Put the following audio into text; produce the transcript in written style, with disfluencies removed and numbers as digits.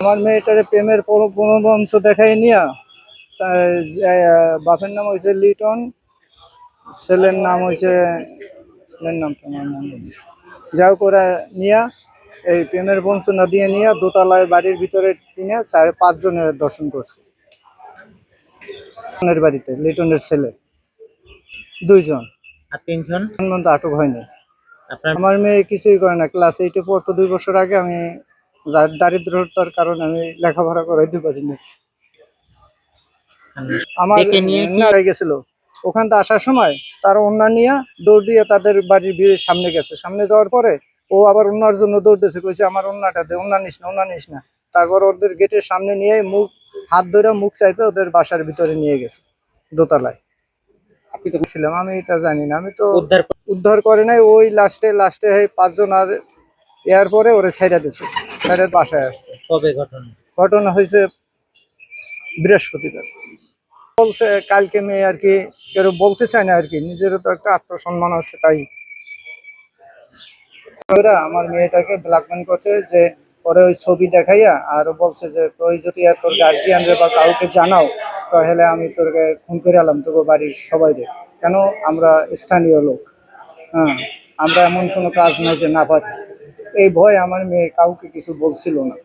আমার মেয়েটারে প্রেমের প্রবঞ্চ দেখাই নিয়া বাপের নাম হয়েছে লিটন, ছেলের নাম হয়েছে, ছেলের নামটা আমার মনে নেই। যাও করে নিয়া এই প্রেমের বঞ্চনা দিয়ে নিয়ে দোতলায় বাড়ির ভিতরে কিনে 4-5 জনের দর্শন করছে। লিটনের বাড়িতে, লিটনের ছেলে 2 জন, আর 3 জন মধ্যে আটক হয়নি। আপনার আমার মেয়ে কিছুই করে না, ক্লাস 8-এ পড়তো। 2 বছর আগে আমি দারিদ্রতার কারণে আমি লেখাপড়া করাইতে পারিনি। আমার ডেকে নিয়ে কি না গেছিল ওখান থেকে আসার সময়, তার ওন্না নিয়ে দৌড় দিয়ে তাদের বাড়ির বিয়ের সামনে গেছে। সামনে যাওয়ার পরে ও আবার ওন্নার জন্য দৌড় দিয়েছে, কইছে আমার ওন্নাটা দে, ওন্না নিস না, ওন্না নিস না। তারপর ওদের গেটের সামনে নিয়ে হাত ধরে মুখ চাইপে ওদের বাসার ভিতরে নিয়ে গেছে দোতলায়। আপনি তো ছিলাম, আমি এটা জানি না, আমি তো উদ্ধার করে নাই। ওই লাস্টে 5 জন আর এর পরে ওরে ছেড়ে দিছে, ছেড়ে বাসায় আসছে। কবে ঘটনা হয়েছে বৃহস্পতিবার। বলছে কালকে মেয়ে আর কি, কেউ বলতে চায় না আর কি, নিজেরও তো একটা আত্মসম্মান আছে। তাই ওরা আমার মেয়েটাকে ব্ল্যাকমেল করছে যে পরে ওই ছবি দেখাইয়া আর বলছে যে তুই যদি তোর গার্জিয়ান রে বা কাউকে জানাও তাহলে আমি তোকে খুন করে আলাম, তোকে বাড়ির সবাই রে। কেন? আমরা স্থানীয় লোক, হ্যাঁ, আমরা এমন কোনো কাজ নাই যে না পারি। এই ভয় আমার মেয়ে কাউকে কিছু বলছিল না।